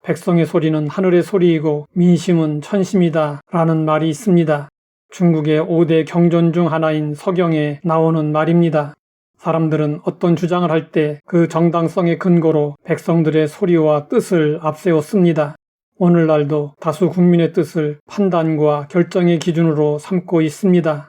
백성의 소리는 하늘의 소리이고 민심은 천심이다 라는 말이 있습니다. 중국의 5대 경전 중 하나인 서경에 나오는 말입니다. 사람들은 어떤 주장을 할 때 그 정당성의 근거로 백성들의 소리와 뜻을 앞세웠습니다. 오늘날도 다수 국민의 뜻을 판단과 결정의 기준으로 삼고 있습니다.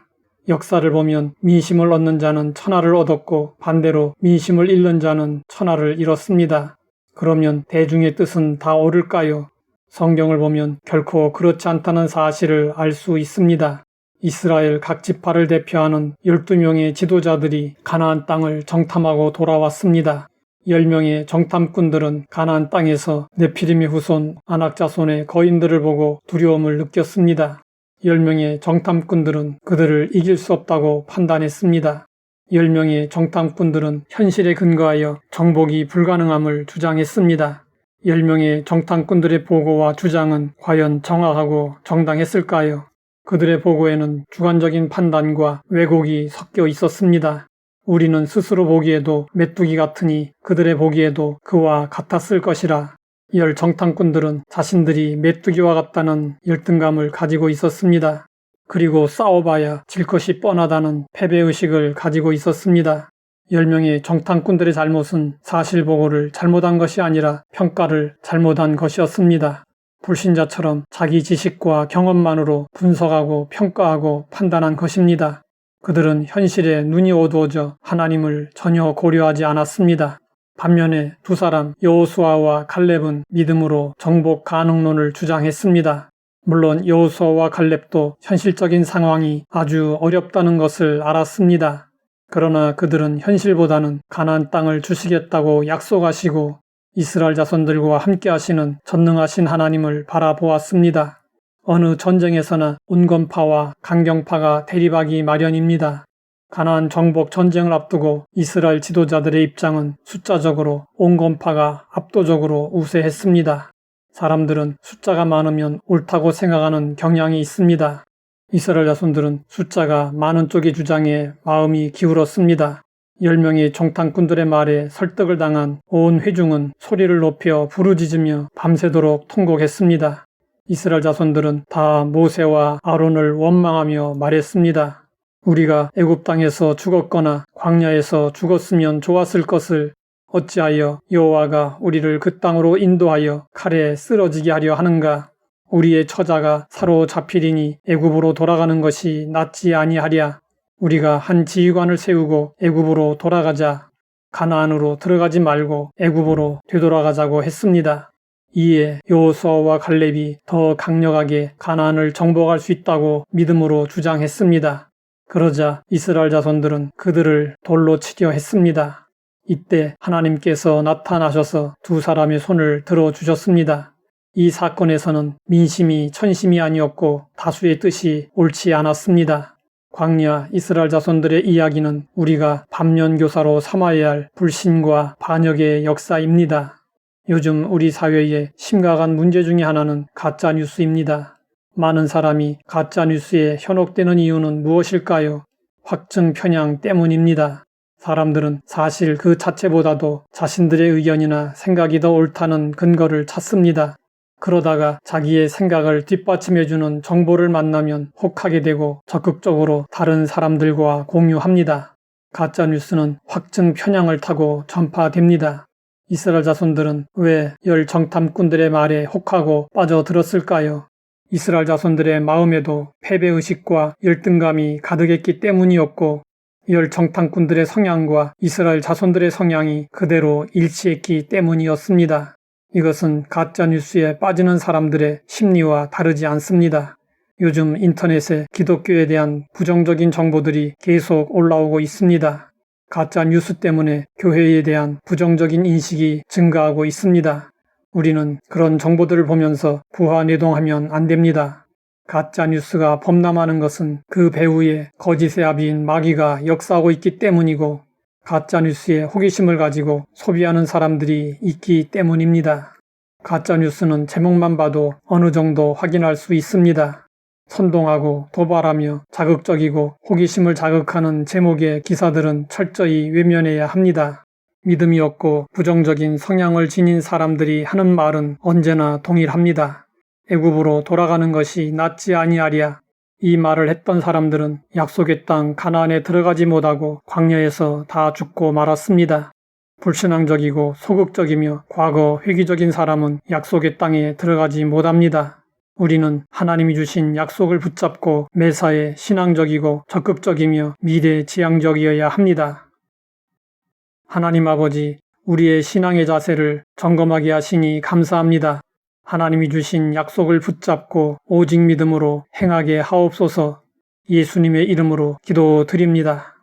역사를 보면 민심을 얻는 자는 천하를 얻었고 반대로 민심을 잃는 자는 천하를 잃었습니다. 그러면 대중의 뜻은 다 옳을까요? 성경을 보면 결코 그렇지 않다는 사실을 알 수 있습니다. 이스라엘 각 지파를 대표하는 12명의 지도자들이 가나안 땅을 정탐하고 돌아왔습니다. 10명의 정탐꾼들은 가나안 땅에서 네피림의 후손 아낙자손의 거인들을 보고 두려움을 느꼈습니다. 10명의 정탐꾼들은 그들을 이길 수 없다고 판단했습니다. 10명의 정탐꾼들은 현실에 근거하여 정복이 불가능함을 주장했습니다. 10명의 정탐꾼들의 보고와 주장은 과연 정확하고 정당했을까요? 그들의 보고에는 주관적인 판단과 왜곡이 섞여 있었습니다. 우리는 스스로 보기에도 메뚜기 같으니 그들의 보기에도 그와 같았을 것이라. 10 정탐꾼들은 자신들이 메뚜기와 같다는 열등감을 가지고 있었습니다. 그리고 싸워봐야 질 것이 뻔하다는 패배의식을 가지고 있었습니다. 10명의 정탐꾼들의 잘못은 사실 보고를 잘못한 것이 아니라 평가를 잘못한 것이었습니다. 불신자처럼 자기 지식과 경험만으로 분석하고 평가하고 판단한 것입니다. 그들은 현실에 눈이 어두워져 하나님을 전혀 고려하지 않았습니다. 반면에 두 사람 여호수아와 갈렙은 믿음으로 정복 가능론을 주장했습니다. 물론 여호수아와 갈렙도 현실적인 상황이 아주 어렵다는 것을 알았습니다. 그러나 그들은 현실보다는 가나안 땅을 주시겠다고 약속하시고 이스라엘 자손들과 함께 하시는 전능하신 하나님을 바라보았습니다. 어느 전쟁에서나 온건파와 강경파가 대립하기 마련입니다. 가나안 정복 전쟁을 앞두고 이스라엘 지도자들의 입장은 숫자적으로 온건파가 압도적으로 우세했습니다. 사람들은 숫자가 많으면 옳다고 생각하는 경향이 있습니다. 이스라엘 자손들은 숫자가 많은 쪽의 주장에 마음이 기울었습니다. 10명의 정탐꾼들의 말에 설득을 당한 온 회중은 소리를 높여 부르짖으며 밤새도록 통곡했습니다. 이스라엘 자손들은 다 모세와 아론을 원망하며 말했습니다. 우리가 애굽 땅에서 죽었거나 광야에서 죽었으면 좋았을 것을 어찌하여 여호와가 우리를 그 땅으로 인도하여 칼에 쓰러지게 하려 하는가? 우리의 처자가 사로잡히리니 애굽으로 돌아가는 것이 낫지 아니하랴. 우리가 한 지휘관을 세우고 애굽으로 돌아가자. 가나안으로 들어가지 말고 애굽으로 되돌아가자고 했습니다. 이에 여호수아와 갈렙이 더 강력하게 가나안을 정복할 수 있다고 믿음으로 주장했습니다. 그러자 이스라엘 자손들은 그들을 돌로 치려 했습니다. 이때 하나님께서 나타나셔서 두 사람의 손을 들어주셨습니다. 이 사건에서는 민심이 천심이 아니었고 다수의 뜻이 옳지 않았습니다. 광야 이스라엘 자손들의 이야기는 우리가 반면교사로 삼아야 할 불신과 반역의 역사입니다. 요즘 우리 사회의 심각한 문제 중에 하나는 가짜뉴스입니다. 많은 사람이 가짜뉴스에 현혹되는 이유는 무엇일까요? 확증 편향 때문입니다. 사람들은 사실 그 자체보다도 자신들의 의견이나 생각이 더 옳다는 근거를 찾습니다. 그러다가 자기의 생각을 뒷받침해주는 정보를 만나면 혹하게 되고 적극적으로 다른 사람들과 공유합니다. 가짜뉴스는 확증 편향을 타고 전파됩니다. 이스라엘 자손들은 왜 10 정탐꾼들의 말에 혹하고 빠져들었을까요? 이스라엘 자손들의 마음에도 패배의식과 열등감이 가득했기 때문이었고 10 정탐꾼들의 성향과 이스라엘 자손들의 성향이 그대로 일치했기 때문이었습니다. 이것은 가짜뉴스에 빠지는 사람들의 심리와 다르지 않습니다. 요즘 인터넷에 기독교에 대한 부정적인 정보들이 계속 올라오고 있습니다. 가짜뉴스 때문에 교회에 대한 부정적인 인식이 증가하고 있습니다. 우리는 그런 정보들을 보면서 부하내동하면 안 됩니다. 가짜뉴스가 범람하는 것은 그 배후에 거짓의 아비인 마귀가 역사하고 있기 때문이고 가짜뉴스에 호기심을 가지고 소비하는 사람들이 있기 때문입니다. 가짜뉴스는 제목만 봐도 어느 정도 확인할 수 있습니다. 선동하고 도발하며 자극적이고 호기심을 자극하는 제목의 기사들은 철저히 외면해야 합니다. 믿음이 없고 부정적인 성향을 지닌 사람들이 하는 말은 언제나 동일합니다. 애굽으로 돌아가는 것이 낫지 아니하랴. 이 말을 했던 사람들은 약속의 땅 가나안에 들어가지 못하고 광야에서 다 죽고 말았습니다. 불신앙적이고 소극적이며 과거 회귀적인 사람은 약속의 땅에 들어가지 못합니다. 우리는 하나님이 주신 약속을 붙잡고 매사에 신앙적이고 적극적이며 미래지향적이어야 합니다. 하나님 아버지, 우리의 신앙의 자세를 점검하게 하시니 감사합니다. 하나님이 주신 약속을 붙잡고 오직 믿음으로 행하게 하옵소서. 예수님의 이름으로 기도드립니다.